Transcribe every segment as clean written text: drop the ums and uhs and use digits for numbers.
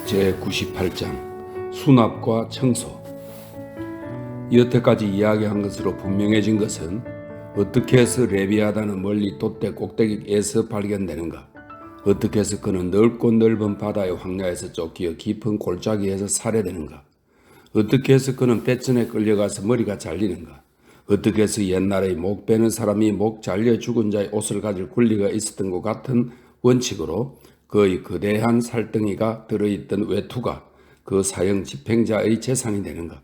제98장 수납과 청소. 여태까지 이야기한 것으로 분명해진 것은 어떻게 해서 레비아단은 멀리 돛대 꼭대기에서 발견되는가, 어떻게 해서 그는 넓고 넓은 바다의 황야에서 쫓기어 깊은 골짜기에서 살해되는가, 어떻게 해서 그는 배전에 끌려가서 머리가 잘리는가, 어떻게 해서 옛날에 목 베는 사람이 목 잘려 죽은 자의 옷을 가질 권리가 있었던 것 같은 원칙으로 거의 거대한 살덩이가 들어있던 외투가 그 사형 집행자의 재산이 되는가,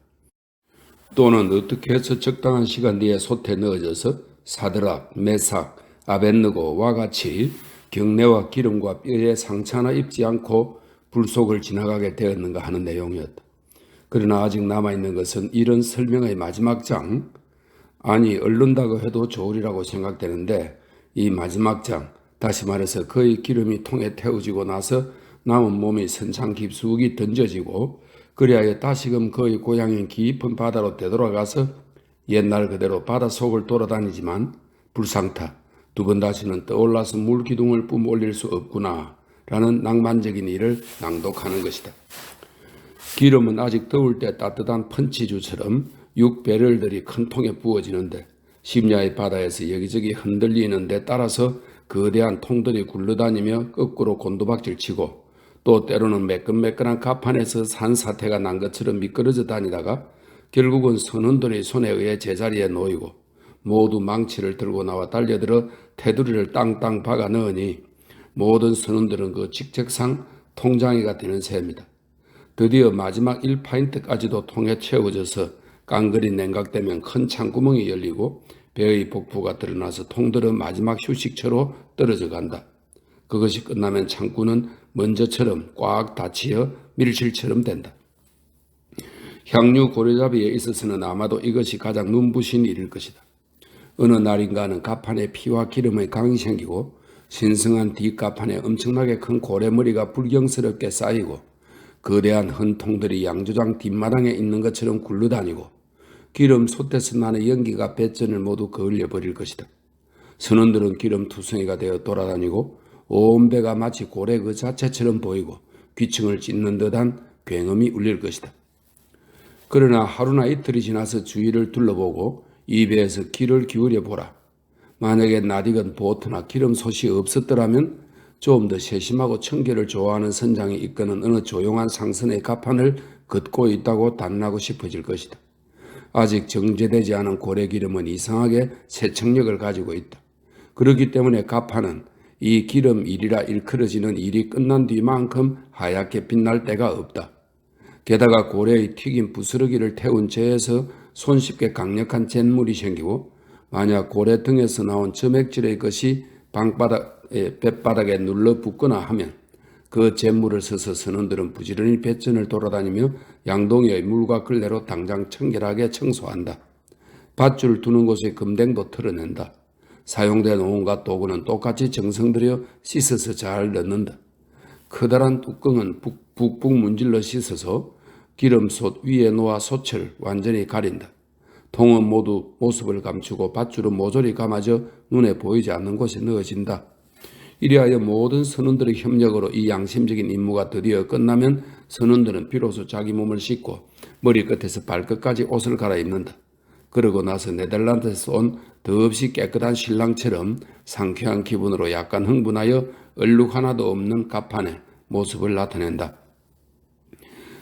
또는 어떻게 해서 적당한 시간 뒤에 솥에 넣어져서 사드락, 메삭, 아벳느고와 같이 경내와 기름과 뼈에 상처 하나 입지 않고 불 속을 지나가게 되었는가 하는 내용이었다. 그러나 아직 남아있는 것은 이런 설명의 마지막 장, 아니 얼른다고 해도 좋으리라고 생각되는데, 이 마지막 장, 다시 말해서 그의 기름이 통에 태워지고 나서 남은 몸이 선창 깊숙이 던져지고 그리하여 다시금 그의 고향인 깊은 바다로 되돌아가서 옛날 그대로 바닷속을 돌아다니지만 불상타, 두 번 다시는 떠올라서 물기둥을 뿜올릴 수 없구나 라는 낭만적인 일을 낭독하는 것이다. 기름은 아직 더울 때 따뜻한 펀치주처럼 6배럴들이 큰 통에 부어지는데 심야의 바다에서 여기저기 흔들리는 데 따라서 거대한 통들이 굴러다니며 거꾸로 곤두박질 치고, 또 때로는 매끈매끈한 갑판에서 산사태가 난 것처럼 미끄러져 다니다가 결국은 선원들의 손에 의해 제자리에 놓이고 모두 망치를 들고 나와 달려들어 테두리를 땅땅 박아 넣으니 모든 선원들은 그 직책상 통장이가 되는 셈이다. 드디어 마지막 1파인트까지도 통에 채워져서 깡그리 냉각되면 큰 창구멍이 열리고 배의 복부가 드러나서 통들은 마지막 휴식처로 떨어져 간다. 그것이 끝나면 창구는 먼저처럼 꽉 닫히어 밀실처럼 된다. 향유 고래잡이에 있어서는 아마도 이것이 가장 눈부신 일일 것이다. 어느 날인가는 갑판에 피와 기름의 강이 생기고 신성한 뒷갑판에 엄청나게 큰 고래머리가 불경스럽게 쌓이고 거대한 헌통들이 양조장 뒷마당에 있는 것처럼 굴러다니고 기름 솥에서 나는 연기가 배전을 모두 그을려버릴 것이다. 선원들은 기름 투성이가 되어 돌아다니고 온 배가 마치 고래 그 자체처럼 보이고 귀층을 찢는 듯한 굉음이 울릴 것이다. 그러나 하루나 이틀이 지나서 주위를 둘러보고 이 배에서 귀를 기울여 보라. 만약에 낯익은 보트나 기름 솥이 없었더라면 좀 더 세심하고 청결을 좋아하는 선장이 이끄는 어느 조용한 상선의 갑판을 걷고 있다고 단나고 싶어질 것이다. 아직 정제되지 않은 고래기름은 이상하게 세척력을 가지고 있다. 그렇기 때문에 갑판은 이 기름 일이라 일컬어지는 일이 끝난 뒤만큼 하얗게 빛날 때가 없다. 게다가 고래의 튀긴 부스러기를 태운 재에서 손쉽게 강력한 잿물이 생기고, 만약 고래 등에서 나온 점액질의 것이 뱃바닥에 눌러 붙거나 하면 그 잿물을 써서 선원들은 부지런히 배전을 돌아다니며 양동이의 물과 걸레로 당장 청결하게 청소한다. 밧줄 두는 곳에 금댕도 털어낸다. 사용된 온갖 도구는 똑같이 정성 들여 씻어서 잘 넣는다. 커다란 뚜껑은 북북 문질러 씻어서 기름솥 위에 놓아 솥을 완전히 가린다. 통은 모두 모습을 감추고 밧줄은 모조리 감아져 눈에 보이지 않는 곳에 넣어진다. 이리하여 모든 선원들의 협력으로 이 양심적인 임무가 드디어 끝나면 선원들은 비로소 자기 몸을 씻고 머리끝에서 발끝까지 옷을 갈아입는다. 그러고 나서 네덜란드에서 온 더없이 깨끗한 신랑처럼 상쾌한 기분으로 약간 흥분하여 얼룩 하나도 없는 갑판에 모습을 나타낸다.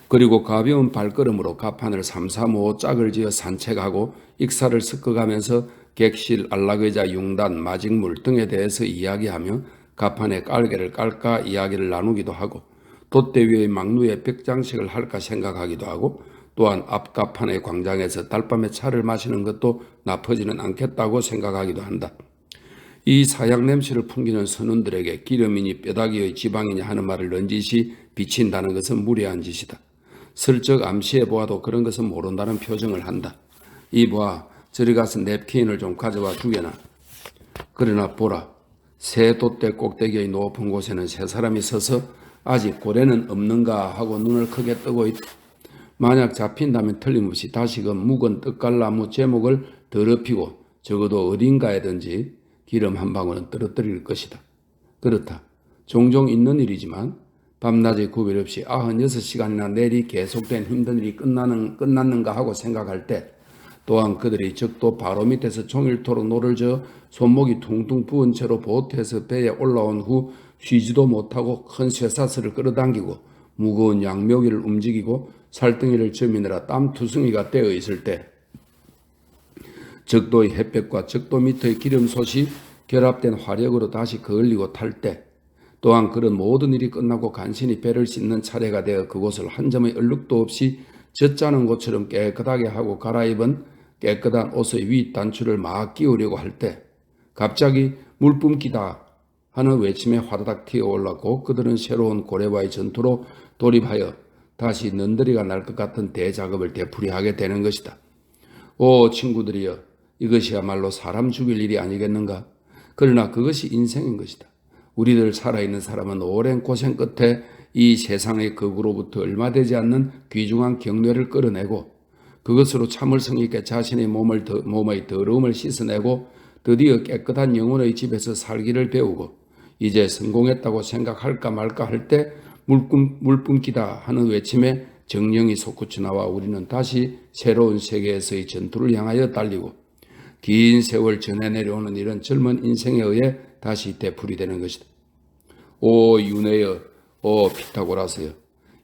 그리고 가벼운 발걸음으로 갑판을 3-4-5 짝을 지어 산책하고 익사를 섞어가면서 객실, 안락의자, 융단, 마직물 등에 대해서 이야기하며 갑판에 깔개를 깔까 이야기를 나누기도 하고, 돛대 위의 막루에 벽장식을 할까 생각하기도 하고, 또한 앞 갑판의 광장에서 달밤에 차를 마시는 것도 나쁘지는 않겠다고 생각하기도 한다. 이 사약 냄새를 풍기는 선원들에게 기름이니 뼈다귀의 지방이니 하는 말을 넌지시 비친다는 것은 무례한 짓이다. 슬쩍 암시해 보아도 그런 것은 모른다는 표정을 한다. 이봐, 저리 가서 냅킨을 좀 가져와 주게나. 그러나 보라, 새 돛대 꼭대기의 높은 곳에는 세 사람이 서서 아직 고래는 없는가 하고 눈을 크게 뜨고 있다. 만약 잡힌다면 틀림없이 다시금 묵은 떡갈나무 제목을 더럽히고 적어도 어딘가에든지 기름 한 방울은 떨어뜨릴 것이다. 그렇다. 종종 있는 일이지만 밤낮의 구별 없이 96시간이나 내리 계속된 힘든 일이 끝났는가 하고 생각할 때, 또한 그들이 적도 바로 밑에서 종일토록 노를 저어 손목이 퉁퉁 부은 채로 보트에서 배에 올라온 후 쉬지도 못하고 큰 쇠사슬을 끌어당기고 무거운 양묘기를 움직이고 살덩이를 저미느라 땀 투성이가 되어 있을 때, 적도의 햇볕과 적도 밑의 기름솥이 결합된 화력으로 다시 그을리고 탈 때, 또한 그런 모든 일이 끝나고 간신히 배를 씻는 차례가 되어 그곳을 한 점의 얼룩도 없이 젖자는 곳처럼 깨끗하게 하고 갈아입은 깨끗한 옷의 위 단추를 막 끼우려고 할 때, 갑자기 물뿜기다 하는 외침에 화다닥 튀어올랐고 그들은 새로운 고래와의 전투로 돌입하여 다시 는더리가 날 것 같은 대작업을 되풀이하게 되는 것이다. 오 친구들이여, 이것이야말로 사람 죽일 일이 아니겠는가? 그러나 그것이 인생인 것이다. 우리들 살아있는 사람은 오랜 고생 끝에 이 세상의 극으로부터 얼마 되지 않는 귀중한 경례를 끌어내고 그것으로 참을성 있게 자신의 몸의 더러움을 씻어내고 드디어 깨끗한 영혼의 집에서 살기를 배우고 이제 성공했다고 생각할까 말까 할 때 물뿜기다 하는 외침에 정령이 솟구쳐 나와 우리는 다시 새로운 세계에서의 전투를 향하여 달리고 긴 세월 전해 내려오는 이런 젊은 인생에 의해 다시 되풀이되는 것이다. 오 유네여, 오 피타고라스여,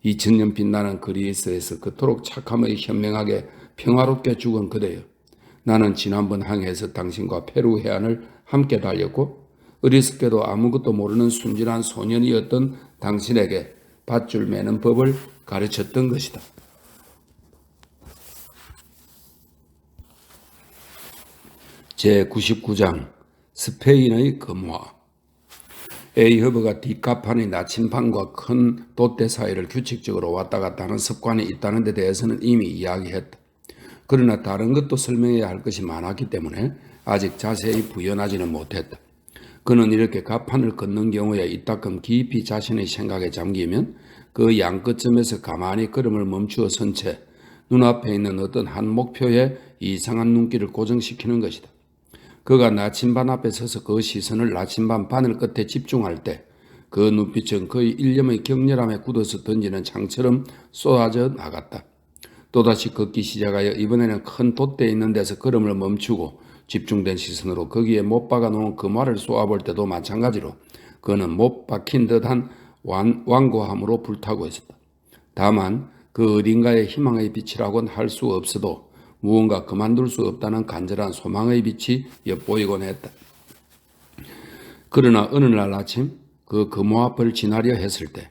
2000년 빛나는 그리스에서 그토록 착함의 현명하게 평화롭게 죽은 그대여, 나는 지난번 항해에서 당신과 페루 해안을 함께 달렸고 어리석게도 아무것도 모르는 순진한 소년이었던 당신에게 밧줄 매는 법을 가르쳤던 것이다. 제99장 스페인의 금화. 에이허브가 뒷가판의 나침반과 큰 돛대 사이를 규칙적으로 왔다 갔다 하는 습관이 있다는 데 대해서는 이미 이야기했다. 그러나 다른 것도 설명해야 할 것이 많았기 때문에 아직 자세히 부연하지는 못했다. 그는 이렇게 가판을 걷는 경우에 이따금 깊이 자신의 생각에 잠기면 그 양끝점에서 가만히 걸음을 멈추어 선 채 눈앞에 있는 어떤 한 목표에 이상한 눈길을 고정시키는 것이다. 그가 나침반 앞에 서서 그 시선을 나침반 바늘 끝에 집중할 때 그 눈빛은 그의 일념의 격렬함에 굳어서 던지는 창처럼 쏟아져 나갔다. 또다시 걷기 시작하여 이번에는 큰 돛대에 있는 데서 걸음을 멈추고 집중된 시선으로 거기에 못 박아놓은 금화를 쏘아볼 때도 마찬가지로 그는 못 박힌 듯한 완고함으로 불타고 있었다. 다만 그 어딘가에 희망의 빛이라고는 할 수 없어도 무언가 그만둘 수 없다는 간절한 소망의 빛이 엿보이곤 했다. 그러나 어느 날 아침 그 금호 앞을 지나려 했을 때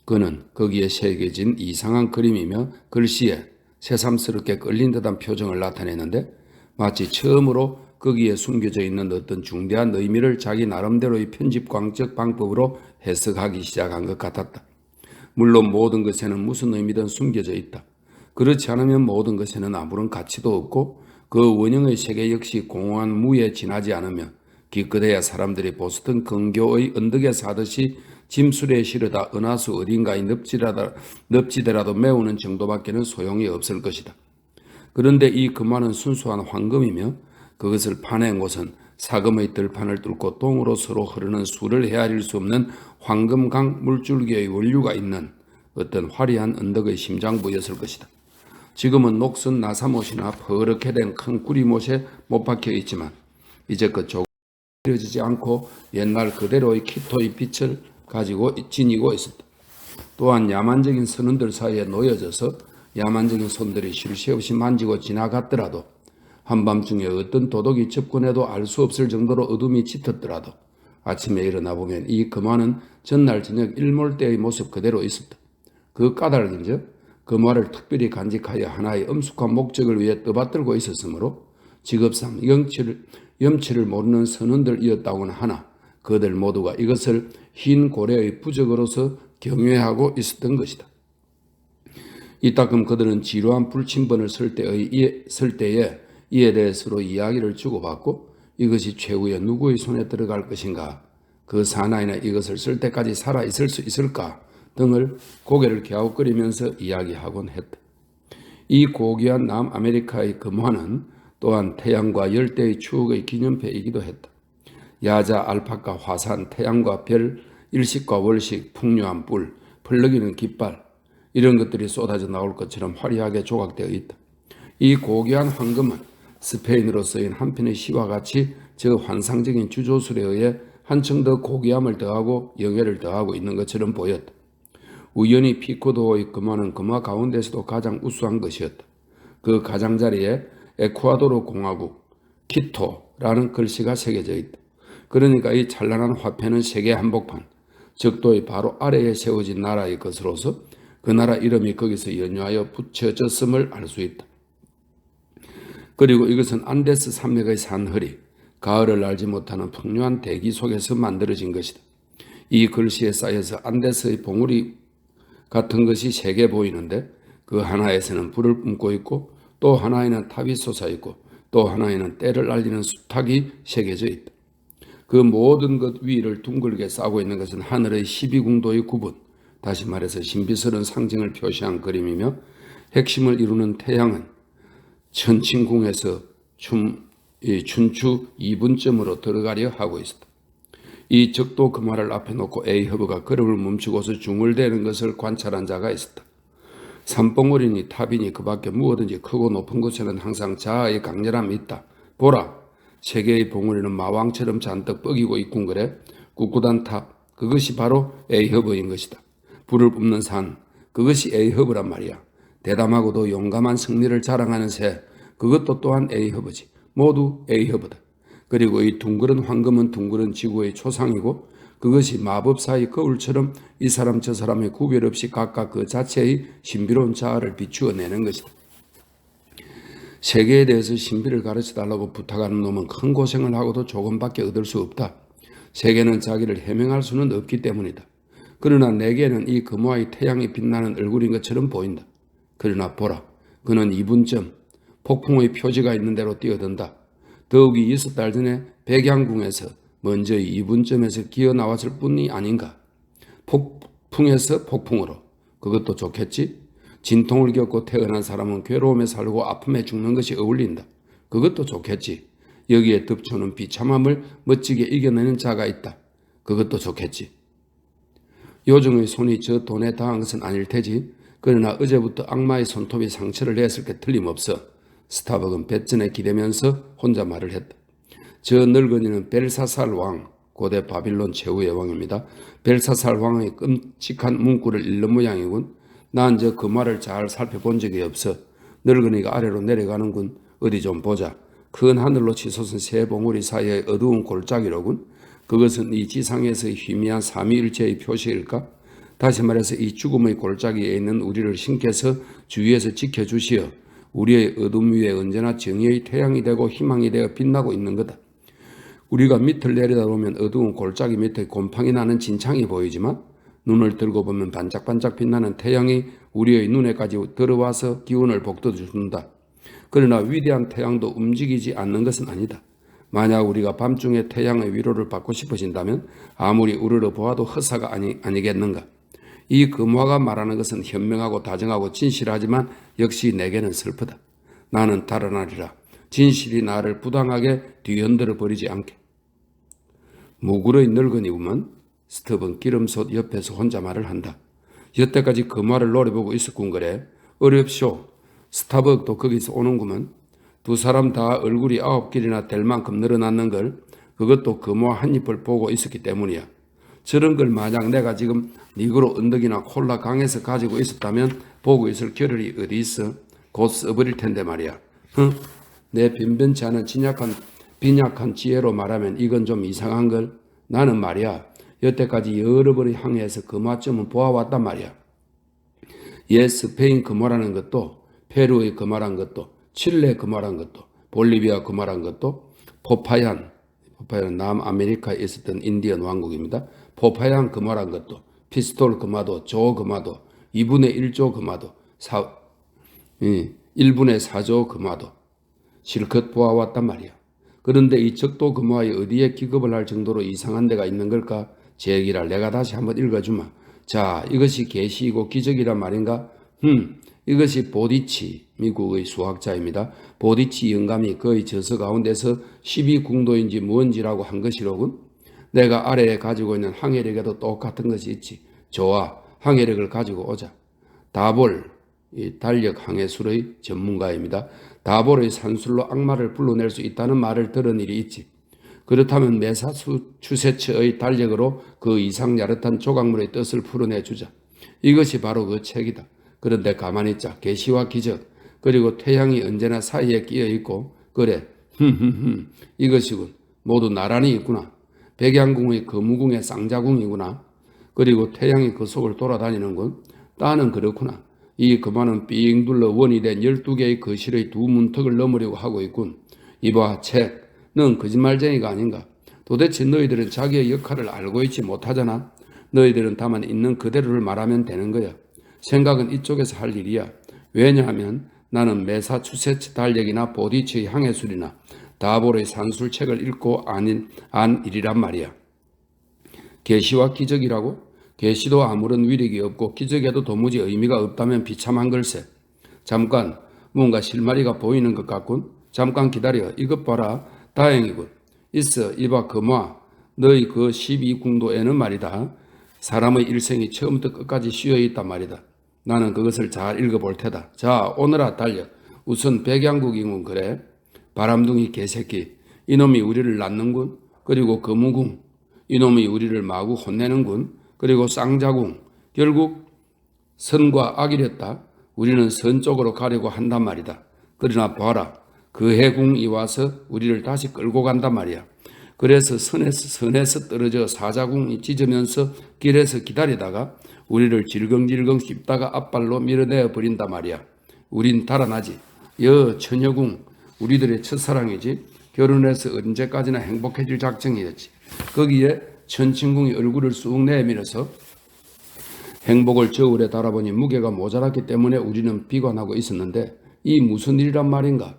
그는 거기에 새겨진 이상한 그림이며 글씨에 새삼스럽게 끌린 듯한 표정을 나타내는데 마치 처음으로 거기에 숨겨져 있는 어떤 중대한 의미를 자기 나름대로의 편집광적 방법으로 해석하기 시작한 것 같았다. 물론 모든 것에는 무슨 의미든 숨겨져 있다. 그렇지 않으면 모든 것에는 아무런 가치도 없고 그 원형의 세계 역시 공허한 무에 지나지 않으며 기껏해야 사람들이 보스턴 근교의 언덕에 사듯이 짐수레에 실어다 은하수 어딘가에 넙지더라도 메우는 정도밖에는 소용이 없을 것이다. 그런데 이 금화는 순수한 황금이며 그것을 파낸 곳은 사금의 들판을 뚫고 동으로 서로 흐르는 수를 헤아릴 수 없는 황금강 물줄기의 원류가 있는 어떤 화려한 언덕의 심장부였을 것이다. 지금은 녹슨 나사못이나 퍼렇게 된 큰 구리못에 못 박혀 있지만 이제껏 조금 흐려지지 않고 옛날 그대로의 키토의 빛을 가지고 지니고 있었다. 또한 야만적인 선원들 사이에 놓여져서 야만적인 손들이 쉴 새 없이 만지고 지나갔더라도 한밤중에 어떤 도둑이 접근해도 알 수 없을 정도로 어둠이 짙었더라도 아침에 일어나 보면 이 금화는 전날 저녁 일몰 때의 모습 그대로 있었다. 그 까닭인즉 금화를 특별히 간직하여 하나의 엄숙한 목적을 위해 떠받들고 있었으므로 직업상 염치를 모르는 선원들이었다고는 하나 그들 모두가 이것을 흰 고래의 부적으로서 경외하고 있었던 것이다. 이따금 그들은 지루한 불침번을 쓸 때에 이에 대해 서로 이야기를 주고받고 이것이 최후에 누구의 손에 들어갈 것인가, 그 사나이나 이것을 쓸 때까지 살아있을 수 있을까 등을 고개를 갸웃거리면서 이야기하곤 했다. 이 고귀한 남아메리카의 금화는 또한 태양과 열대의 추억의 기념패이기도 했다. 야자, 알파카, 화산, 태양과 별, 일식과 월식, 풍요한 뿔, 펄럭이는 깃발 이런 것들이 쏟아져 나올 것처럼 화려하게 조각되어 있다. 이 고귀한 황금은 스페인어로 쓰인 한 편의 시와 같이 저 환상적인 주조술에 의해 한층 더 고귀함을 더하고 영예를 더하고 있는 것처럼 보였다. 우연히 피코도의 금화는 금화 가운데서도 가장 우수한 것이었다. 그 가장자리에 에쿠아도르 공화국 키토라는 글씨가 새겨져 있다. 그러니까 이 찬란한 화폐는 세계 한복판, 적도의 바로 아래에 세워진 나라의 것으로서 그 나라 이름이 거기서 연유하여 붙여졌음을 알 수 있다. 그리고 이것은 안데스 산맥의 산허리, 가을을 알지 못하는 풍요한 대기 속에서 만들어진 것이다. 이 글씨에 쌓여서 안데스의 봉우리 같은 것이 세 개 보이는데 그 하나에서는 불을 뿜고 있고 또 하나에는 탑이 솟아 있고 또 하나에는 때를 알리는 수탉이 새겨져 있다. 그 모든 것 위를 둥글게 싸고 있는 것은 하늘의 12궁도의 구분, 다시 말해서 신비스러운 상징을 표시한 그림이며 핵심을 이루는 태양은 천칭궁에서 춘추 2분점으로 들어가려 하고 있었다. 이 적도 금화를 앞에 놓고 에이허브가 걸음을 멈추고서 중얼대는 것을 관찰한 자가 있었다. 산봉우리니 탑이니 그 밖에 무엇든지 크고 높은 곳에는 항상 자아의 강렬함이 있다. 보라, 세계의 봉우리는 마왕처럼 잔뜩 뻐기고 있군 그래. 꿋꿋한 탑, 그것이 바로 에이허브인 것이다. 불을 뿜는 산, 그것이 에이허브란 말이야. 대담하고도 용감한 승리를 자랑하는 새, 그것도 또한 에이허브지. 모두 에이허브다. 그리고 이 둥그런 황금은 둥그런 지구의 초상이고 그것이 마법사의 거울처럼 이 사람 저 사람의 구별 없이 각각 그 자체의 신비로운 자아를 비추어내는 것이다. 세계에 대해서 신비를 가르쳐달라고 부탁하는 놈은 큰 고생을 하고도 조금밖에 얻을 수 없다. 세계는 자기를 해명할 수는 없기 때문이다. 그러나 내게는 이 금화의 태양이 빛나는 얼굴인 것처럼 보인다. 그러나 보라, 그는 2분점, 폭풍의 표지가 있는 대로 뛰어든다. 더욱이 6달 전에 백양궁에서 먼저 2분점에서 기어 나왔을 뿐이 아닌가. 폭풍에서 폭풍으로. 그것도 좋겠지? 진통을 겪고 태어난 사람은 괴로움에 살고 아픔에 죽는 것이 어울린다. 그것도 좋겠지. 여기에 덮쳐오는 비참함을 멋지게 이겨내는 자가 있다. 그것도 좋겠지. 요정의 손이 저 돈에 닿은 것은 아닐 테지. 그러나 어제부터 악마의 손톱이 상처를 냈을 게 틀림없어. 스타벅은 배전에 기대면서 혼자 말을 했다. 저 늙은이는 벨사살 왕, 고대 바빌론 최후의 왕입니다. 벨사살 왕의 끔찍한 문구를 읽는 모양이군. 난 저 금화를 잘 살펴본 적이 없어. 늙은이가 아래로 내려가는군. 어디 좀 보자. 큰 하늘로 치솟은 새 봉우리 사이의 어두운 골짜기로군. 그것은 이 지상에서의 희미한 삼위일체의 표시일까? 다시 말해서 이 죽음의 골짜기에 있는 우리를 신께서 주위에서 지켜주시어 우리의 어둠 위에 언제나 정의의 태양이 되고 희망이 되어 빛나고 있는 거다. 우리가 밑을 내려다보면 어두운 골짜기 밑에 곰팡이 나는 진창이 보이지만 눈을 들고 보면 반짝반짝 빛나는 태양이 우리의 눈에까지 들어와서 기운을 북돋워준다. 그러나 위대한 태양도 움직이지 않는 것은 아니다. 만약 우리가 밤중에 태양의 위로를 받고 싶어진다면 아무리 우러러 보아도 허사가 아니겠는가. 이 금화가 말하는 것은 현명하고 다정하고 진실하지만 역시 내게는 슬프다. 나는 달아나리라. 진실이 나를 부당하게 뒤흔들어 버리지 않게. 무구러의 늙은이구먼. 스티븐 기름솥 옆에서 혼자 말을 한다. 여태까지 금화를 노려보고 있었군 그래. 어렵쇼. 스타벅도 거기서 오는구먼. 두 사람 다 얼굴이 9길이나 될 만큼 늘어났는 걸 그것도 금화 한 잎을 보고 있었기 때문이야. 저런 걸 만약 내가 지금 니그로 언덕이나 콜라 강에서 가지고 있었다면 보고 있을 겨를이 어디 있어? 곧 써버릴 텐데 말이야. 내 변변치 않은 빈약한 지혜로 말하면 이건 좀 이상한 걸. 나는 말이야. 여태까지 여러 번의 항해에서 금화점은 보아왔단 말이야. 옛 스페인 금화라는 것도 페루의 금화란 것도 칠레 금화란 것도 볼리비아 금화란 것도 포파얀 남아메리카에 있었던 인디언 왕국입니다. 포파얀 금화란 것도 피스톨 금화도 조 금화도 2분의 1조 금화도 1분의 4조 금화도 실컷 보아왔단 말이야. 그런데 이 적도 금화에 어디에 기급을 할 정도로 이상한 데가 있는 걸까? 제 얘기를 내가 다시 한번 읽어주마. 자, 이것이 계시이고 기적이란 말인가? 이것이 보디치, 미국의 수학자입니다. 보디치 영감이 그의 저서 가운데서 12궁도인지 무언지라고 한 것이로군. 내가 아래에 가지고 있는 항해력에도 똑같은 것이 있지. 좋아, 항해력을 가지고 오자. 다볼, 이 달력 항해술의 전문가입니다. 다볼의 산술로 악마를 불러낼 수 있다는 말을 들은 일이 있지. 그렇다면 메사추세츠의 달력으로 그 이상 야릇한 조각물의 뜻을 풀어내주자. 이것이 바로 그 책이다. 그런데 가만히 있자. 계시와 기적, 그리고 태양이 언제나 사이에 끼어 있고, 그래, 이것이군. 모두 나란히 있구나. 백양궁의 거무궁의 쌍자궁이구나. 그리고 태양이 그 속을 돌아다니는군. 따는 그렇구나. 이 금화는 삥 둘러 원이 된 12개의 거실의 두 문턱을 넘으려고 하고 있군. 이봐, 책. 넌 거짓말쟁이가 아닌가? 도대체 너희들은 자기의 역할을 알고 있지 못하잖아. 너희들은 다만 있는 그대로를 말하면 되는 거야. 생각은 이쪽에서 할 일이야. 왜냐하면 나는 메사추세츠 달력이나 보디치의 항해술이나 다볼의 산술책을 읽고 안 일이란 말이야. 계시와 기적이라고? 계시도 아무런 위력이 없고 기적에도 도무지 의미가 없다면 비참한 걸세. 잠깐, 뭔가 실마리가 보이는 것 같군. 잠깐 기다려. 이것 봐라. 다행이군. 있어. 이봐, 금화. 너희 그 12궁도에는 말이다. 사람의 일생이 처음부터 끝까지 씌어있단 말이다. 나는 그것을 잘 읽어볼 테다. 자, 오너라 달력. 우선 백양국이군. 그래. 바람둥이 개새끼. 이놈이 우리를 낳는군. 그리고 거무궁. 이놈이 우리를 마구 혼내는군. 그리고 쌍자궁. 결국 선과 악이랬다. 우리는 선 쪽으로 가려고 한단 말이다. 그러나 봐라. 그 해궁이 와서 우리를 다시 끌고 간단 말이야. 그래서 선에서 떨어져 사자궁이 찢으면서 길에서 기다리다가 우리를 질겅질겅 씹다가 앞발로 밀어내어 버린단 말이야. 우린 달아나지. 처녀궁, 우리들의 첫사랑이지. 결혼해서 언제까지나 행복해질 작정이었지. 거기에 천친궁이 얼굴을 쑥 내밀어서 행복을 저울에 달아보니 무게가 모자랐기 때문에 우리는 비관하고 있었는데 이 무슨 일이란 말인가?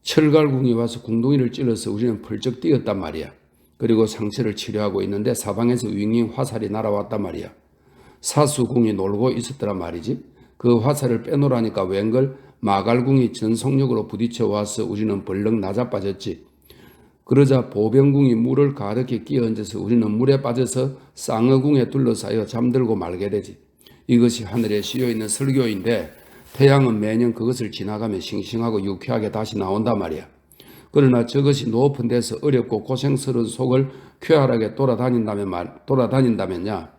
철갈궁이 와서 궁둥이를 찔러서 우리는 펄쩍 뛰었단 말이야. 그리고 상처를 치료하고 있는데 사방에서 윙윙 화살이 날아왔단 말이야. 사수궁이 놀고 있었더란 말이지. 그 화살을 빼놓으라니까 웬걸 마갈궁이 전속력으로 부딪혀 와서 우리는 벌렁 낮아빠졌지. 그러자 보병궁이 물을 가득히 끼얹어서 우리는 물에 빠져서 쌍어궁에 둘러싸여 잠들고 말게 되지. 이것이 하늘에 씌어있는 설교인데 태양은 매년 그것을 지나가며 싱싱하고 유쾌하게 다시 나온단 말이야. 그러나 저것이 높은 데서 어렵고 고생스러운 속을 쾌활하게 돌아다닌다면야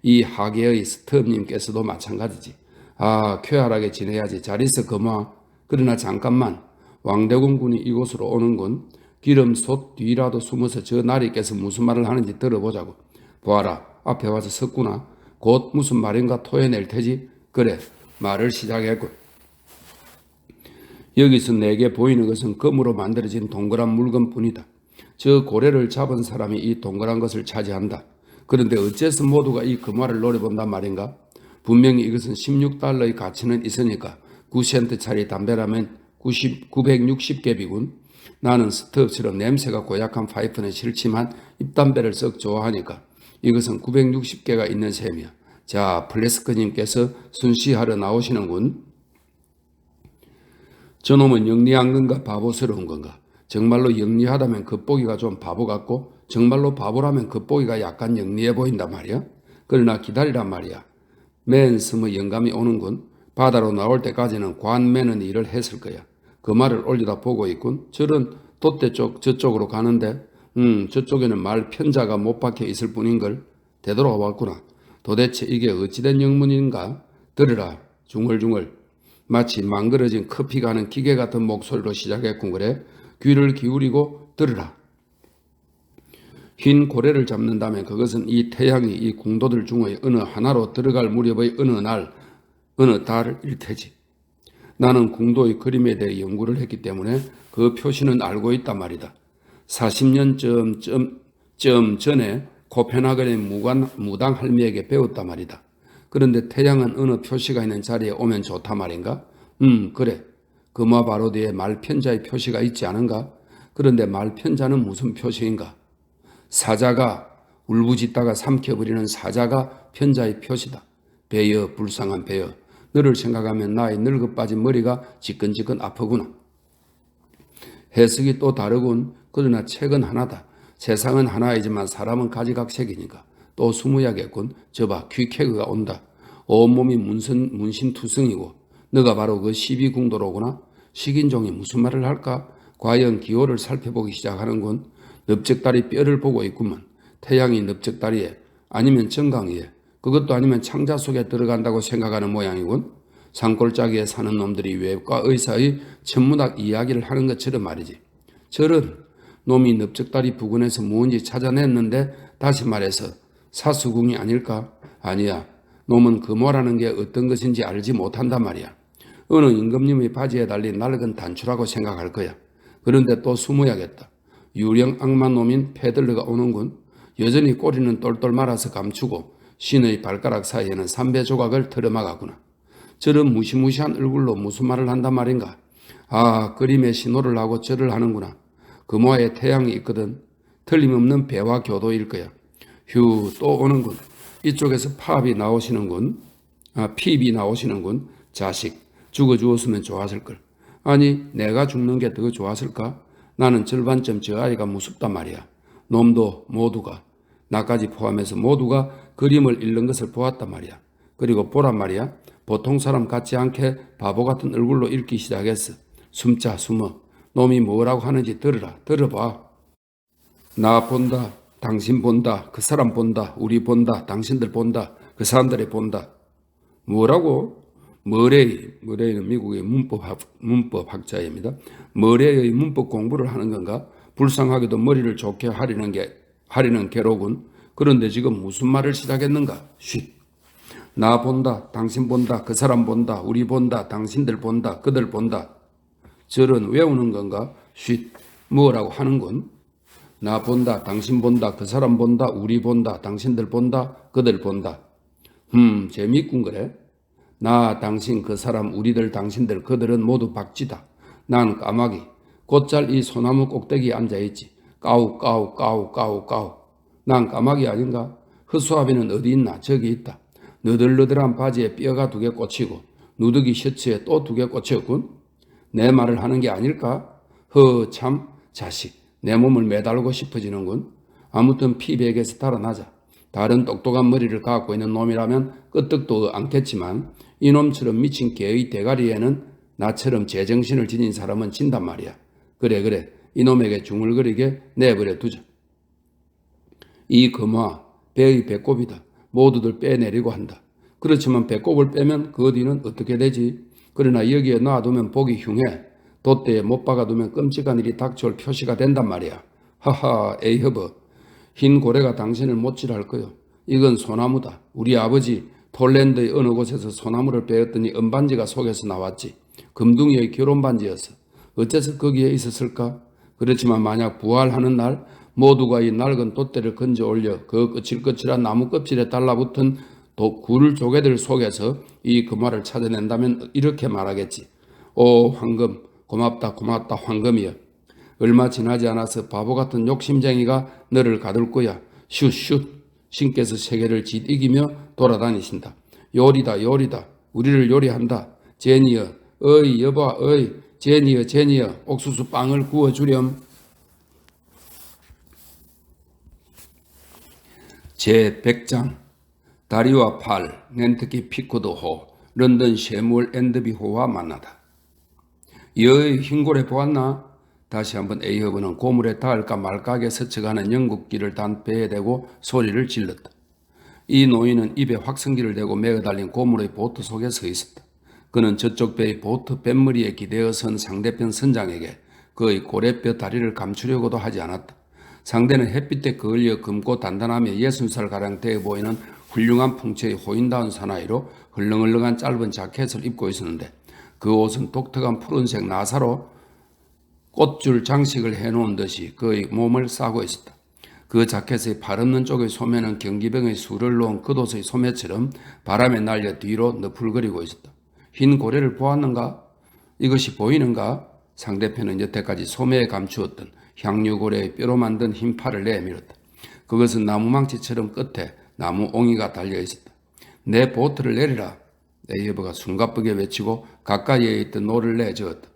이 하계의 스톱님께서도 마찬가지지. 아, 쾌활하게 지내야지. 잘 있어 금화. 그러나 잠깐만. 왕대군군이 이곳으로 오는군. 기름솥 뒤라도 숨어서 저 나리께서 무슨 말을 하는지 들어보자고. 보아라. 앞에 와서 섰구나. 곧 무슨 말인가 토해낼 테지. 그래. 말을 시작했군. 여기서 내게 보이는 것은 금으로 만들어진 동그란 물건뿐이다. 저 고래를 잡은 사람이 이 동그란 것을 차지한다. 그런데 어째서 모두가 이 금화를 노려본단 말인가? 분명히 이것은 16달러의 가치는 있으니까 9센트짜리 담배라면 960개비군. 나는 스톱처럼 냄새가 고약한 파이프는 싫지만 입담배를 썩 좋아하니까 이것은 960개가 있는 셈이야. 자, 플레스크님께서 순시하러 나오시는군. 저놈은 영리한 건가 바보스러운 건가? 정말로 영리하다면 겉보기가 좀 바보 같고 정말로 바보라면 겉보기가 약간 영리해 보인단 말이야. 그러나 기다리란 말이야. 맨 스무 영감이 오는군. 바다로 나올 때까지는 관매는 일을 했을 거야. 그 말을 올리다 보고 있군. 저런 돛대 쪽 저쪽으로 가는데 저쪽에는 말 편자가 못 박혀 있을 뿐인걸. 되돌아와 봤구나. 도대체 이게 어찌된 영문인가? 들으라. 중얼중얼. 마치 망그러진 커피 가는 기계 같은 목소리로 시작했군. 그래. 귀를 기울이고 들으라. 흰 고래를 잡는다면 그것은 이 태양이 이 궁도들 중의 어느 하나로 들어갈 무렵의 어느 달일 테지. 나는 궁도의 그림에 대해 연구를 했기 때문에 그 표시는 알고 있단 말이다. 40년쯤 전에 코펜하겐의 무당 할미에게 배웠단 말이다. 그런데 태양은 어느 표시가 있는 자리에 오면 좋다 말인가? 그래. 금화 바로 뒤에 말편자의 표시가 있지 않은가? 그런데 말편자는 무슨 표시인가? 사자가 울부짖다가 삼켜버리는 사자가 편자의 표시다. 배여, 불쌍한 배여. 너를 생각하면 나의 늙어 빠진 머리가 지끈지끈 아프구나. 해석이 또 다르군. 그러나 책은 하나다. 세상은 하나이지만 사람은 가지각색이니까. 또 스무야겠군. 저봐 퀴케그가 온다. 온몸이 문신투성이고 너가 바로 그 시비궁도로구나. 식인종이 무슨 말을 할까? 과연 기호를 살펴보기 시작하는군. 넓적다리 뼈를 보고 있구먼. 태양이 넓적다리에 아니면 정강이에 그것도 아니면 창자 속에 들어간다고 생각하는 모양이군. 산골짜기에 사는 놈들이 외과 의사의 천문학 이야기를 하는 것처럼 말이지. 저런 놈이 넓적다리 부근에서 무언지 찾아냈는데 다시 말해서 사수궁이 아닐까? 아니야. 놈은 금화라는 게 어떤 것인지 알지 못한단 말이야. 어느 임금님의 바지에 달린 낡은 단추라고 생각할 거야. 그런데 또 숨어야겠다. 유령 악마 놈인 페들러가 오는군. 여전히 꼬리는 똘똘 말아서 감추고 신의 발가락 사이에는 삼배 조각을 틀어막았구나. 저런 무시무시한 얼굴로 무슨 말을 한단 말인가? 아, 그림에 신호를 하고 절을 하는구나. 금화에 태양이 있거든. 틀림없는 배와 교도일 거야. 휴, 또 오는군. 이쪽에서 팝이 나오시는군. 핍이 나오시는군. 자식, 죽어 주었으면 좋았을걸. 아니, 내가 죽는 게 더 좋았을까? 나는 절반쯤 저 아이가 무섭단 말이야. 놈도 모두가, 나까지 포함해서 모두가 그림을 읽는 것을 보았단 말이야. 그리고 보란 말이야. 보통 사람 같지 않게 바보 같은 얼굴로 읽기 시작했어. 숨자, 숨어. 놈이 뭐라고 하는지 들어라, 들어봐. 나 본다, 당신 본다, 그 사람 본다, 우리 본다, 당신들 본다, 그 사람들이 본다. 뭐라고? 머레이는 미국의 문법학자입니다. 머레이의 문법 공부를 하는 건가? 불쌍하게도 머리를 좋게 하려는 개로군. 그런데 지금 무슨 말을 시작했는가? 쉿. 나 본다, 당신 본다, 그 사람 본다, 우리 본다, 당신들 본다, 그들 본다. 저런 외우는 건가? 쉿. 뭐라고 하는군? 나 본다, 당신 본다, 그 사람 본다, 우리 본다, 당신들 본다, 그들 본다. 재미있군 그래? 나, 당신, 그 사람, 우리들, 당신들, 그들은 모두 박쥐다. 난 까마귀. 곧잘 이 소나무 꼭대기에 앉아있지. 까우, 까우, 까우, 까우, 까우. 난 까마귀 아닌가? 허수아비는 어디 있나? 저기 있다. 너덜너덜한 바지에 뼈가 2개 꽂히고 누더기 셔츠에 또 2개 꽂혔군. 내 말을 하는 게 아닐까? 참, 자식. 내 몸을 매달고 싶어지는군. 아무튼 피백에서 달아나자. 다른 똑똑한 머리를 갖고 있는 놈이라면 끄떡도 않겠지만 이놈처럼 미친 개의 대가리에는 나처럼 제정신을 지닌 사람은 진단 말이야. 그래. 이놈에게 중얼거리게 내버려 두자. 이 금화, 배의 배꼽이다. 모두들 빼내리고 한다. 그렇지만 배꼽을 빼면 그 뒤는 어떻게 되지? 그러나 여기에 놔두면 보기 흉해. 돛대에 못 박아두면 끔찍한 일이 닥쳐올 표시가 된단 말이야. 하하, 에이허버. 흰 고래가 당신을 못질할 거요. 이건 소나무다. 우리 아버지 폴란드의 어느 곳에서 소나무를 베었더니 은반지가 속에서 나왔지. 금둥이의 결혼반지였어. 어째서 거기에 있었을까? 그렇지만 만약 부활하는 날 모두가 이 낡은 돛대를 건져 올려 그 거칠거칠한 나무 껍질에 달라붙은 굴 조개들 속에서 이 금화를 찾아낸다면 이렇게 말하겠지. 오 황금, 고맙다 황금이여. 얼마 지나지 않아서 바보 같은 욕심쟁이가 너를 가둘 거야. 슛. 신께서 세계를 짓이기며 돌아다니신다. 요리다. 우리를 요리한다. 제니여, 어이 여봐, 어이 제니여, 옥수수 빵을 구워주렴. 제100장 다리와 팔, 낸트키 피코드 호, 런던 셰무얼 앤드비 호와 만나다. 여의 흰고래 보았나? 다시 한번 에이허브는 고물에 닿을까 말까하게 스쳐가는 영국기를 단 배에 대고 소리를 질렀다. 이 노인은 입에 확성기를 대고 매어 달린 고물의 보트 속에 서 있었다. 그는 저쪽 배의 보트 뱃머리에 기대어 선 상대편 선장에게 그의 고래뼈 다리를 감추려고도 하지 않았다. 상대는 햇빛에 그을려 검고 단단하며 60살가량 되어 보이는 훌륭한 풍채의 호인다운 사나이로 헐렁헐렁한 짧은 자켓을 입고 있었는데 그 옷은 독특한 푸른색 나사로 꽃줄 장식을 해놓은 듯이 그의 몸을 싸고 있었다. 그 자켓의 발 없는 쪽의 소매는 경기병의 술을 놓은 겉옷의 소매처럼 바람에 날려 뒤로 너풀거리고 있었다. 흰 고래를 보았는가? 이것이 보이는가? 상대편은 여태까지 소매에 감추었던 향유고래의 뼈로 만든 흰 팔을 내밀었다. 그것은 나무망치처럼 끝에 나무 옹이가 달려 있었다. 내 보트를 내리라. 에이허브가 숨가쁘게 외치고 가까이에 있던 노를 내저었다.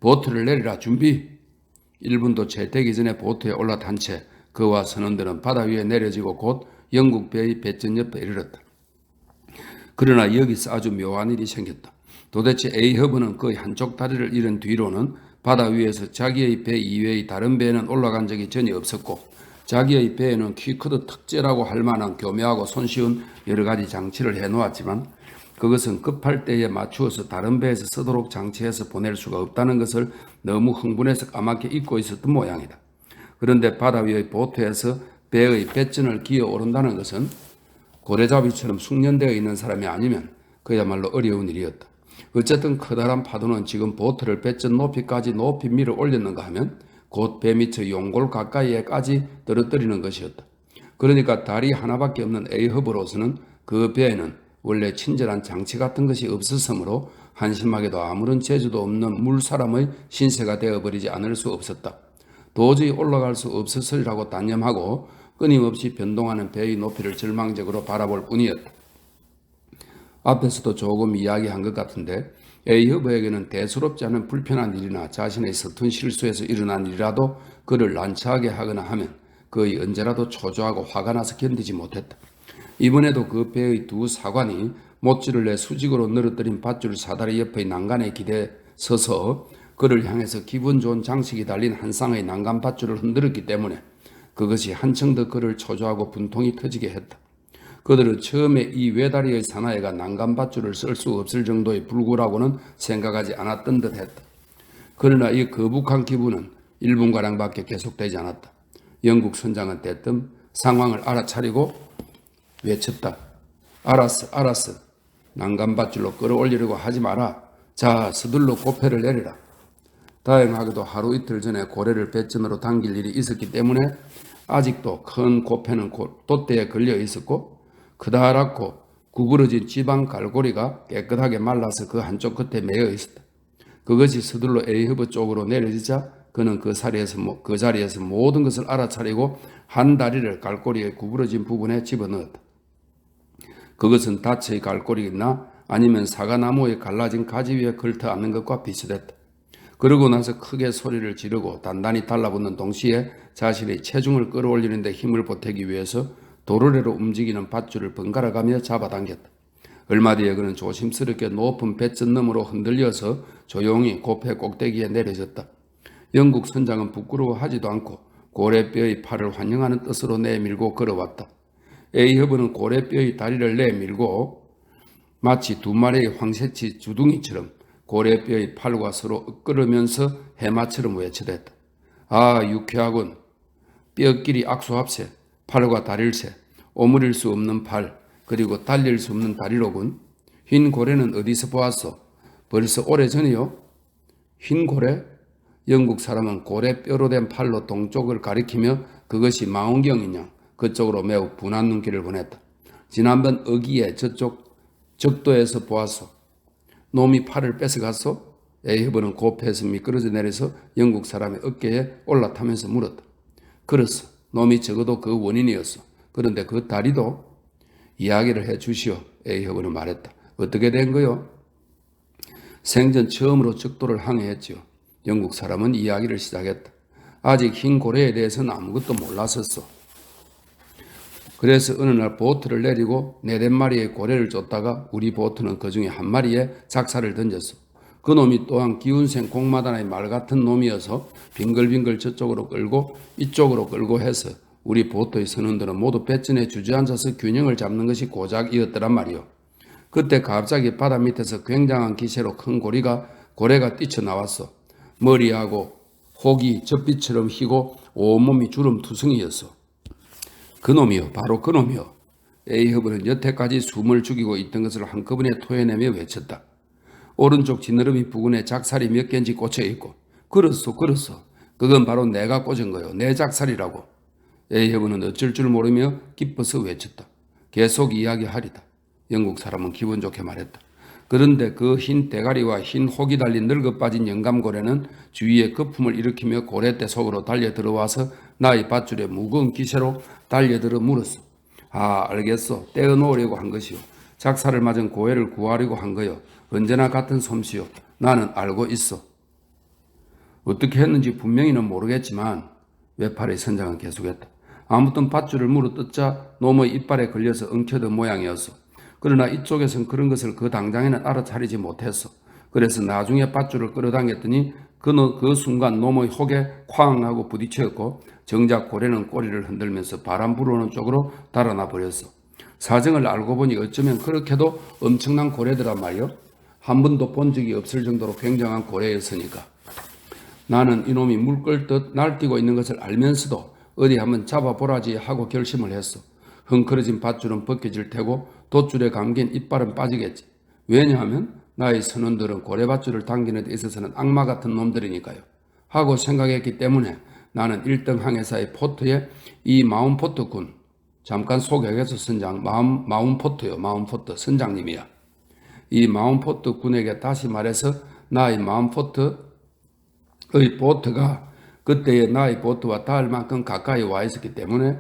보트를 내리라. 준비. 1분도 채 되기 전에 보트에 올라탄 채 그와 선원들은 바다 위에 내려지고 곧 영국 배의 배전 옆에 이르렀다. 그러나 여기서 아주 묘한 일이 생겼다. 도대체 에이허브는 거의 한쪽 다리를 잃은 뒤로는 바다 위에서 자기의 배 이외의 다른 배에는 올라간 적이 전혀 없었고, 자기의 배에는 키 크듯 특제라고 할 만한 교묘하고 손쉬운 여러 가지 장치를 해놓았지만 그것은 급할 때에 맞추어서 다른 배에서 쓰도록 장치해서 보낼 수가 없다는 것을 너무 흥분해서 까맣게 잊고 있었던 모양이다. 그런데 바다 위의 보트에서 배의 배전을 기어 오른다는 것은 고래잡이처럼 숙련되어 있는 사람이 아니면 그야말로 어려운 일이었다. 어쨌든 커다란 파도는 지금 보트를 배전 높이까지 높이 밀어 올렸는가 하면 곧 배 밑의 용골 가까이에까지 떨어뜨리는 것이었다. 그러니까 다리 하나밖에 없는 에이허브로서는 그 배에는 원래 친절한 장치 같은 것이 없었으므로 한심하게도 아무런 재주도 없는 물사람의 신세가 되어버리지 않을 수 없었다. 도저히 올라갈 수 없었으리라고 단념하고 끊임없이 변동하는 배의 높이를 절망적으로 바라볼 뿐이었다. 앞에서도 조금 이야기한 것 같은데 에이허브에게는 대수롭지 않은 불편한 일이나 자신의 서툰 실수에서 일어난 일이라도 그를 난처하게 하거나 하면 거의 언제라도 초조하고 화가 나서 견디지 못했다. 이번에도 그 배의 두 사관이 못줄을 내 수직으로 늘어뜨린 밧줄 사다리 옆의 난간에 기대 서서 그를 향해서 기분 좋은 장식이 달린 한 쌍의 난간 밧줄을 흔들었기 때문에 그것이 한층 더 그를 초조하고 분통이 터지게 했다. 그들은 처음에 이 외다리의 사나이가 난간 밧줄을 쓸 수 없을 정도의 불구라고는 생각하지 않았던 듯 했다. 그러나 이 거북한 기분은 1분가량밖에 계속되지 않았다. 영국 선장은 대뜸 상황을 알아차리고 외쳤다. 알았어. 난간 밧줄로 끌어올리려고 하지 마라. 자, 서둘러 고패를 내리라. 다행하게도 하루 이틀 전에 고래를 배전으로 당길 일이 있었기 때문에 아직도 큰 고패는 돛대에 걸려 있었고 크다랗고 구부러진 지방 갈고리가 깨끗하게 말라서 그 한쪽 끝에 매여 있었다. 그것이 서둘러 에이허브 쪽으로 내려지자 그는 그 자리에서 모든 것을 알아차리고 한 다리를 갈고리의 구부러진 부분에 집어넣었다. 그것은 닻의 갈고리나 아니면 사과나무의 갈라진 가지 위에 걸터 앉는 것과 비슷했다. 그러고 나서 크게 소리를 지르고 단단히 달라붙는 동시에 자신의 체중을 끌어올리는 데 힘을 보태기 위해서 도르래로 움직이는 밧줄을 번갈아가며 잡아당겼다. 얼마 뒤에 그는 조심스럽게 높은 배전 너머로 흔들려서 조용히 고패 꼭대기에 내려졌다. 영국 선장은 부끄러워하지도 않고 고래뼈의 팔을 환영하는 뜻으로 내밀고 걸어왔다. 에이허브는 고래뼈의 다리를 내밀고 마치 두 마리의 황새치 주둥이처럼 고래뼈의 팔과 서로 엇그르면서 해마처럼 외쳐댔다. 아, 유쾌하군. 뼈끼리 악수합세. 팔과 다릴세. 오므릴 수 없는 팔, 그리고 달릴 수 없는 다리로군. 흰 고래는 어디서 보았소? 벌써 오래전이요? 흰 고래? 영국 사람은 고래뼈로 된 팔로 동쪽을 가리키며 그것이 망원경이냐 그쪽으로 매우 분한 눈길을 보냈다. 지난번 어기에 저쪽 적도에서 보았소. 놈이 팔을 뺏어갔소? 에이허브는 고패에서 미끄러져 내려서 영국 사람의 어깨에 올라타면서 물었다. 그렇소. 놈이 적어도 그 원인이었소. 그런데 그 다리도 이야기를 해 주시오. 에이허브는 말했다. 어떻게 된 거요? 생전 처음으로 적도를 항해했지요. 영국 사람은 이야기를 시작했다. 아직 흰 고래에 대해서는 아무것도 몰랐었소. 그래서 어느 날 보트를 내리고 4-5마리의 고래를 쫓다가 우리 보트는 그 중에 한 마리에 작사를 던졌소. 그 놈이 또한 기운생 공마단의 말 같은 놈이어서 빙글빙글 저쪽으로 끌고 이쪽으로 끌고 해서 우리 보트의 선원들은 모두 배전에 주저앉아서 균형을 잡는 것이 고작이었더란 말이오. 그때 갑자기 바다 밑에서 굉장한 기세로 큰 고래가 뛰쳐나왔어. 머리하고 혹이 젖빛처럼 희고 온몸이 주름투성이었어. 그놈이요. 바로 그놈이요. 에이허브는 여태까지 숨을 죽이고 있던 것을 한꺼번에 토해내며 외쳤다. 오른쪽 지느러미 부근에 작살이 몇 개인지 꽂혀있고. 그렇소. 그건 바로 내가 꽂은 거요. 내 작살이라고. 에이허브는 어쩔 줄 모르며 기뻐서 외쳤다. 계속 이야기하리다. 영국 사람은 기분 좋게 말했다. 그런데 그 흰 대가리와 흰 혹이 달린 늙어빠진 영감고래는 주위에 거품을 일으키며 고래떼 속으로 달려 들어와서 나의 밧줄에 무거운 기세로 달려들어 물었어. 아, 알겠소. 떼어놓으려고 한 것이요. 작사를 맞은 고래를 구하려고 한 거요. 언제나 같은 솜씨요. 나는 알고 있어. 어떻게 했는지 분명히는 모르겠지만 외팔의 선장은 계속했다. 아무튼 밧줄을 물어뜯자 놈의 이빨에 걸려서 엉켜든 모양이었어. 그러나 이쪽에선 그런 것을 그 당장에는 알아차리지 못했어. 그래서 나중에 밧줄을 끌어당겼더니 그 순간 놈의 혹에 쾅 하고 부딪혔고 정작 고래는 꼬리를 흔들면서 바람 불어오는 쪽으로 달아나 버렸어. 사정을 알고 보니 어쩌면 그렇게도 엄청난 고래더란 말이요. 한 번도 본 적이 없을 정도로 굉장한 고래였으니까. 나는 이놈이 물 끌듯 날뛰고 있는 것을 알면서도 어디 한번 잡아보라지 하고 결심을 했어. 흥크러진 밧줄은 벗겨질 테고 돛줄에 감긴 이빨은 빠지겠지. 왜냐하면 나의 선원들은 고래밧줄을 당기는 데 있어서는 악마 같은 놈들이니까요. 하고 생각했기 때문에 나는 1등 항해사의 포트에 이 마운포트 군, 잠깐 소개해서 선장, 마운포트 선장님이야. 이 마운포트 군에게 다시 말해서 나의 마운포트의 보트가 그때의 나의 보트와 닿을 만큼 가까이 와 있었기 때문에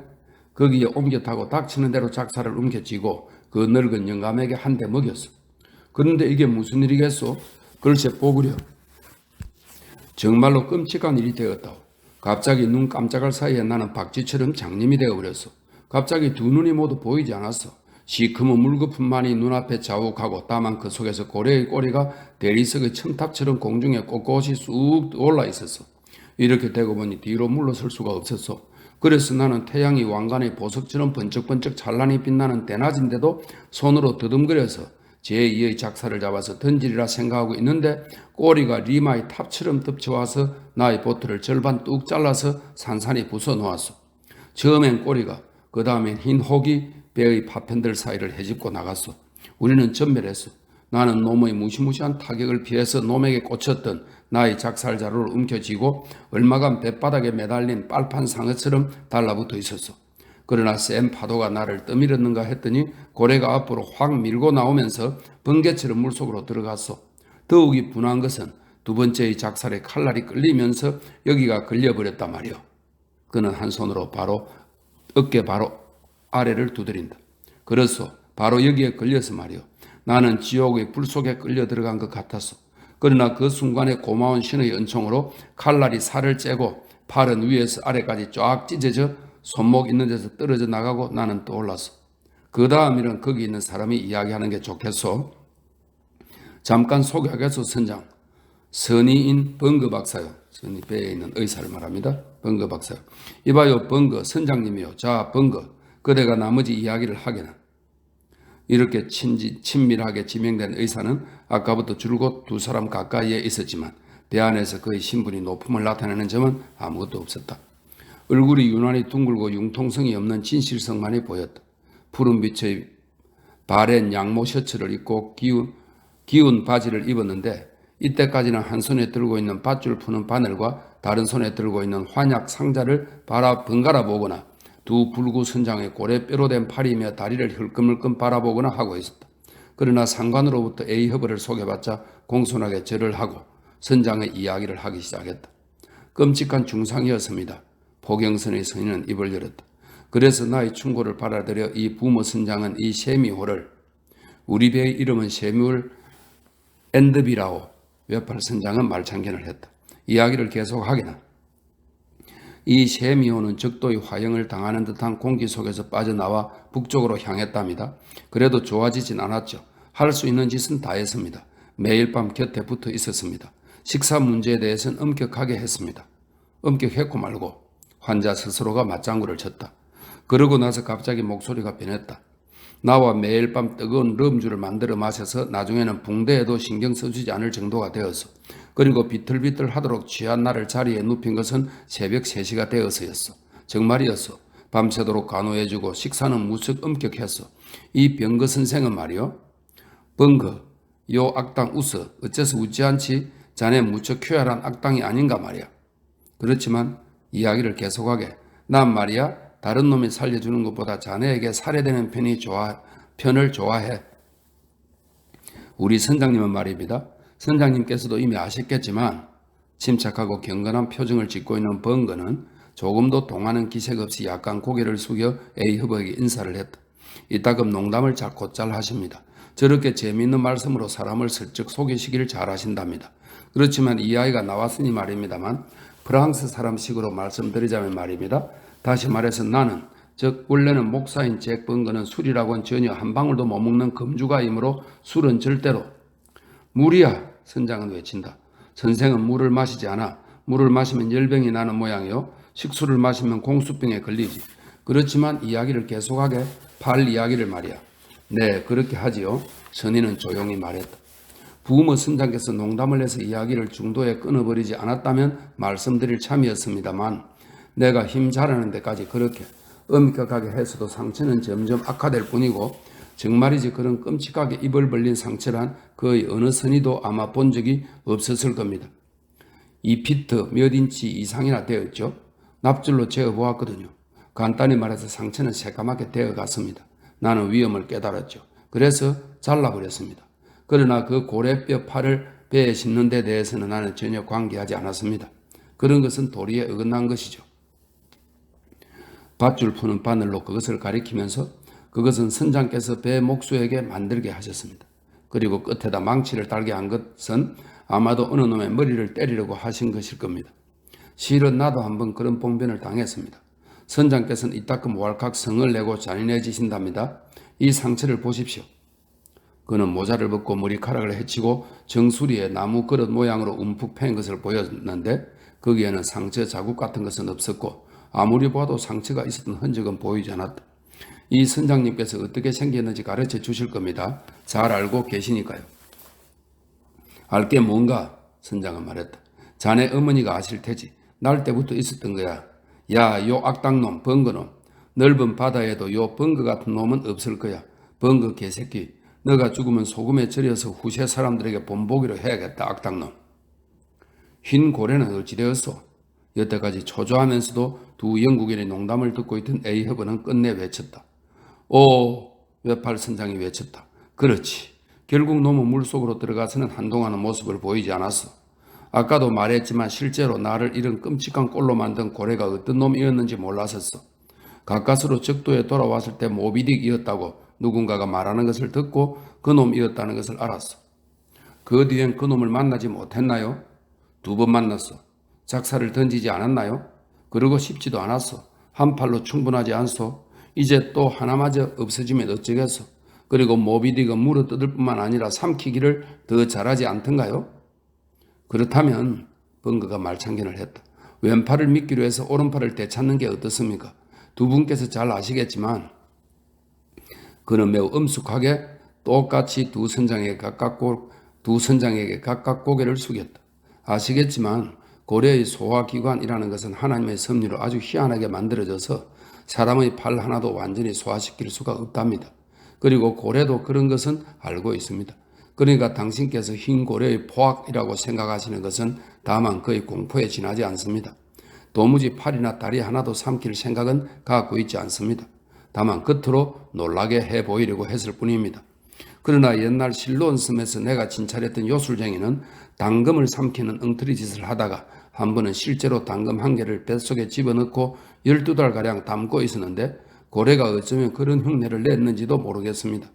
거기에 옮겨 타고 닥치는 대로 작사를 움켜쥐고 그 늙은 영감에게 한 대 먹였어. 그런데 이게 무슨 일이겠소? 글쎄 보구려. 정말로 끔찍한 일이 되었다고. 갑자기 눈 깜짝할 사이에 나는 박쥐처럼 장님이 되어버렸어. 갑자기 두 눈이 모두 보이지 않았어. 시커먼 물거품만이 눈앞에 자욱하고 다만 그 속에서 고래의 꼬리가 대리석의 첨탑처럼 공중에 꼿꼿이 쑥 올라 있었어. 이렇게 되고 보니 뒤로 물러설 수가 없었어. 그래서 나는 태양이 왕관의 보석처럼 번쩍번쩍 찬란히 빛나는 대낮인데도 손으로 더듬거려서 제2의 작사를 잡아서 던지리라 생각하고 있는데 꼬리가 리마의 탑처럼 덮쳐와서 나의 보트를 절반 뚝 잘라서 산산히 부숴놓았어. 처음엔 꼬리가, 그 다음엔 흰 혹이 배의 파편들 사이를 헤집고 나갔어. 우리는 전멸했어. 나는 놈의 무시무시한 타격을 피해서 놈에게 꽂혔던 나의 작살 자루를 움켜쥐고 얼마간 뱃바닥에 매달린 빨판 상어처럼 달라붙어 있었어. 그러나 센 파도가 나를 떠밀었는가 했더니 고래가 앞으로 확 밀고 나오면서 번개처럼 물속으로 들어갔어. 더욱이 분한 것은 두 번째의 작살에 칼날이 끌리면서 여기가 걸려버렸단 말이오. 그는 한 손으로 바로 어깨 바로 아래를 두드린다. 그래서 바로 여기에 걸려서 말이오. 나는 지옥의 불 속에 끌려 들어간 것 같았어. 그러나 그 순간에 고마운 신의 은총으로 칼날이 살을 째고 팔은 위에서 아래까지 쫙 찢어져 손목 있는 데서 떨어져 나가고 나는 떠올랐어. 그 다음 일은 거기 있는 사람이 이야기하는 게 좋겠소. 잠깐 소개하겠소. 선장. 선의인 벙거 박사요. 선의 배에 있는 의사를 말합니다. 벙거 박사요. 이봐요 벙거 선장님이요. 자 벙거 그대가 나머지 이야기를 하게나. 이렇게 친밀하게 지명된 의사는 아까부터 줄곧 두 사람 가까이에 있었지만 배 안에서 그의 신분이 높음을 나타내는 점은 아무것도 없었다. 얼굴이 유난히 둥글고 융통성이 없는 진실성만이 보였다. 푸른 빛의 바랜 양모 셔츠를 입고 기운 바지를 입었는데 이때까지는 한 손에 들고 있는 밧줄 푸는 바늘과 다른 손에 들고 있는 환약 상자를 번갈아 보거나 두 불구 선장의 고래뼈로 된 팔이며 다리를 힐끔힐끔 바라보거나 하고 있었다. 그러나 상관으로부터 A허브를 소개받자 공손하게 절을 하고 선장의 이야기를 하기 시작했다. 끔찍한 중상이었습니다. 포경선의 선인은 입을 열었다. 그래서 나의 충고를 받아들여 이 부모 선장은 이 세미호를, 우리 배의 이름은 세미홀 엔드비라오, 외팔 선장은 말참견을 했다. 이야기를 계속하기나. 이 세미호는 적도의 화형을 당하는 듯한 공기 속에서 빠져나와 북쪽으로 향했답니다. 그래도 좋아지진 않았죠. 할 수 있는 짓은 다 했습니다. 매일 밤 곁에 붙어 있었습니다. 식사 문제에 대해서는 엄격하게 했습니다. 엄격했고 말고 환자 스스로가 맞장구를 쳤다. 그러고 나서 갑자기 목소리가 변했다. 나와 매일 밤 뜨거운 럼주를 만들어 마셔서 나중에는 붕대에도 신경 써주지 않을 정도가 되어서, 그리고 비틀비틀 하도록 취한 나를 자리에 눕힌 것은 새벽 3시가 되어서였어. 정말이었어. 밤새도록 간호해주고 식사는 무척 엄격했어. 이 병거 선생은 말이요. 벙거, 요 악당 웃어. 어째서 웃지 않지? 자네 무척 쾌활한 악당이 아닌가 말이야. 그렇지만 이야기를 계속하게. 난 말이야 다른 놈이 살려주는 것보다 자네에게 살해되는 편을 좋아해. 우리 선장님은 말입니다. 선장님께서도 이미 아셨겠지만 침착하고 경건한 표정을 짓고 있는 벙거는 조금도 동하는 기색 없이 약간 고개를 숙여 A허브에게 인사를 했다. 이따금 농담을 곧잘 하십니다. 저렇게 재미있는 말씀으로 사람을 슬쩍 속이시기를 잘하신답니다. 그렇지만 이 아이가 나왔으니 말입니다만 프랑스 사람식으로 말씀드리자면 말입니다. 다시 말해서 나는, 즉 원래는 목사인 잭 번거는 술이라고는 전혀 한 방울도 못 먹는 금주가이므로 술은 절대로. 물이야, 선장은 외친다. 선생은 물을 마시지 않아. 물을 마시면 열병이 나는 모양이요. 식수를 마시면 공수병에 걸리지. 그렇지만 이야기를 계속하게 팔 이야기를 말이야. 네, 그렇게 하지요. 선인은 조용히 말했다. 부모 선장께서 농담을 해서 이야기를 중도에 끊어버리지 않았다면 말씀드릴 참이었습니다만 내가 힘 잘하는 데까지 그렇게 엄격하게 해서도 상처는 점점 악화될 뿐이고 정말이지 그런 끔찍하게 입을 벌린 상처란 거의 어느 선의도 아마 본 적이 없었을 겁니다. 2피트 몇 인치 이상이나 되었죠. 납줄로 재어보았거든요. 간단히 말해서 상처는 새까맣게 되어갔습니다. 나는 위험을 깨달았죠. 그래서 잘라버렸습니다. 그러나 그 고래뼈 팔을 배에 싣는 데 대해서는 나는 전혀 관계하지 않았습니다. 그런 것은 도리에 어긋난 것이죠. 밧줄 푸는 바늘로 그것을 가리키면서 그것은 선장께서 배 목수에게 만들게 하셨습니다. 그리고 끝에다 망치를 달게 한 것은 아마도 어느 놈의 머리를 때리려고 하신 것일 겁니다. 실은 나도 한번 그런 봉변을 당했습니다. 선장께서는 이따금 왈칵 성을 내고 잔인해지신답니다. 이 상처를 보십시오. 그는 모자를 벗고 머리카락을 헤치고 정수리에 나무 그릇 모양으로 움푹 패인 것을 보였는데 거기에는 상처 자국 같은 것은 없었고 아무리 봐도 상처가 있었던 흔적은 보이지 않았다. 이 선장님께서 어떻게 생겼는지 가르쳐 주실 겁니다. 잘 알고 계시니까요. 알게 뭔가? 선장은 말했다. 자네 어머니가 아실 테지. 날 때부터 있었던 거야. 야, 요 악당놈, 번거놈. 넓은 바다에도 요 번거 같은 놈은 없을 거야. 번거 개새끼. 너가 죽으면 소금에 절여서 후세 사람들에게 본보기로 해야겠다, 악당놈. 흰 고래는 어찌 되었소? 여태까지 초조하면서도 두 영국인의 농담을 듣고 있던 에이허브는 끝내 외쳤다. 오, 외팔 선장이 외쳤다. 그렇지. 결국 놈은 물속으로 들어가서는 한동안은 모습을 보이지 않았어. 아까도 말했지만 실제로 나를 이런 끔찍한 꼴로 만든 고래가 어떤 놈이었는지 몰랐었어. 가까스로 적도에 돌아왔을 때 모비딕이었다고 누군가가 말하는 것을 듣고 그 놈이었다는 것을 알았어. 그 뒤엔 그 놈을 만나지 못했나요? 2번 만났어. 작사를 던지지 않았나요? 그러고 싶지도 않았어. 한 팔로 충분하지 않소. 이제 또 하나마저 없어지면 어쩌겠어. 그리고 모비딕은 물어 뜯을 뿐만 아니라 삼키기를 더 잘하지 않던가요? 그렇다면 번거가 말참견을 했다. 왼팔을 믿기로 해서 오른팔을 되찾는 게 어떻습니까? 두 분께서 잘 아시겠지만 그는 매우 엄숙하게 똑같이 두 선장에게 각각 고개를 숙였다. 아시겠지만 고래의 소화기관이라는 것은 하나님의 섭리로 아주 희한하게 만들어져서 사람의 팔 하나도 완전히 소화시킬 수가 없답니다. 그리고 고래도 그런 것은 알고 있습니다. 그러니까 당신께서 흰 고래의 포악이라고 생각하시는 것은 다만 그의 공포에 지나지 않습니다. 도무지 팔이나 다리 하나도 삼킬 생각은 갖고 있지 않습니다. 다만 겉으로 놀라게 해 보이려고 했을 뿐입니다. 그러나 옛날 실론섬에서 내가 진찰했던 요술쟁이는 당금을 삼키는 엉터리 짓을 하다가 한 번은 실제로 당금 한 개를 뱃속에 집어넣고 12달가량 담고 있었는데 고래가 어쩌면 그런 흉내를 냈는지도 모르겠습니다.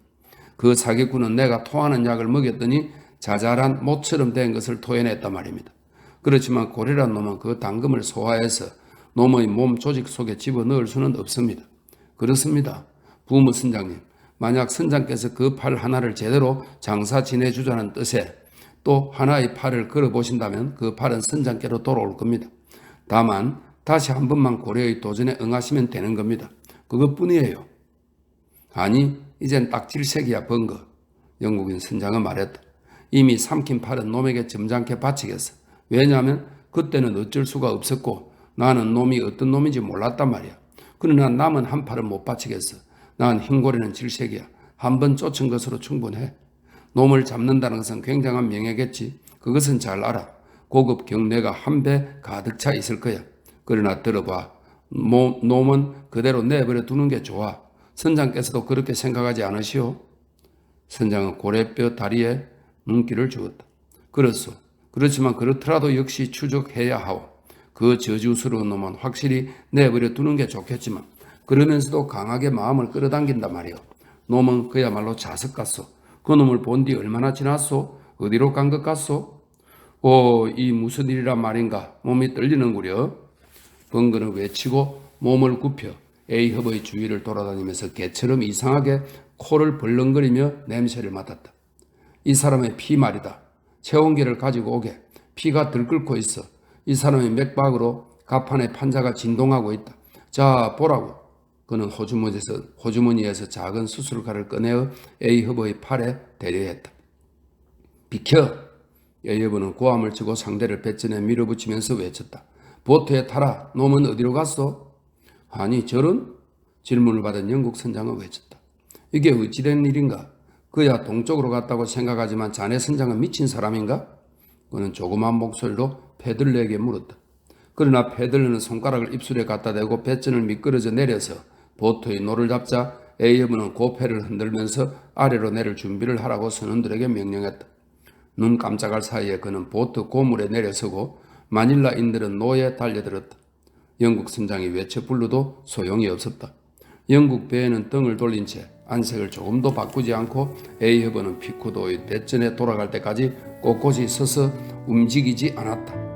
그 사기꾼은 내가 토하는 약을 먹였더니 자잘한 못처럼 된 것을 토해냈단 말입니다. 그렇지만 고래란 놈은 그 당금을 소화해서 놈의 몸 조직 속에 집어넣을 수는 없습니다. 그렇습니다. 부모 선장님, 만약 선장께서 그 팔 하나를 제대로 장사 지내주자는 뜻에 또 하나의 팔을 걸어보신다면 그 팔은 선장께로 돌아올 겁니다. 다만 다시 한 번만 고래의 도전에 응하시면 되는 겁니다. 그것뿐이에요. 아니, 이젠 딱 질색이야, 번거. 영국인 선장은 말했다. 이미 삼킨 팔은 놈에게 점잖게 바치겠어. 왜냐하면 그때는 어쩔 수가 없었고 나는 놈이 어떤 놈인지 몰랐단 말이야. 그러나 남은 한 팔은 못 바치겠어. 난 흰고래는 질색이야. 한 번 쫓은 것으로 충분해. 놈을 잡는다는 것은 굉장한 명예겠지. 그것은 잘 알아. 고급 경례가 한 배 가득 차 있을 거야. 그러나 들어봐. 놈은 그대로 내버려 두는 게 좋아. 선장께서도 그렇게 생각하지 않으시오? 선장은 고래뼈 다리에 눈길을 주었다. 그렇소. 그렇지만 그렇더라도 역시 추적해야 하오. 그 저주스러운 놈은 확실히 내버려 두는 게 좋겠지만 그러면서도 강하게 마음을 끌어당긴단 말이오. 놈은 그야말로 자석 같소. 그 놈을 본 뒤 얼마나 지났소? 어디로 간 것 같소? 오, 이 무슨 일이란 말인가? 몸이 떨리는구려. 번거는 외치고 몸을 굽혀 A협의 주위를 돌아다니면서 개처럼 이상하게 코를 벌렁거리며 냄새를 맡았다. 이 사람의 피 말이다. 체온계를 가지고 오게. 피가 들끓고 있어. 이 사람의 맥박으로 가판의 판자가 진동하고 있다. 자, 보라고. 그는 호주머니에서 작은 수술칼을 꺼내어 A협의 팔에 대려했다. 비켜! A협은 고함을 치고 상대를 배전에 밀어붙이면서 외쳤다. 보트에 타라. 놈은 어디로 갔어? 아니, 저런? 질문을 받은 영국 선장은 외쳤다. 이게 어찌된 일인가? 그야 동쪽으로 갔다고 생각하지만 자네 선장은 미친 사람인가? 그는 조그만 목소리로 페들레에게 물었다. 그러나 페들레는 손가락을 입술에 갖다 대고 배전을 미끄러져 내려서 보트의 노를 잡자 A협은 고패를 흔들면서 아래로 내릴 준비를 하라고 선원들에게 명령했다. 눈 깜짝할 사이에 그는 보트 고물에 내려서고 마닐라인들은 노에 달려들었다. 영국 선장이 외쳐 불러도 소용이 없었다. 영국 배에는 등을 돌린 채 안색을 조금도 바꾸지 않고 A협은 피쿠도의 배전에 돌아갈 때까지 꼿꼿이 서서 움직이지 않았다.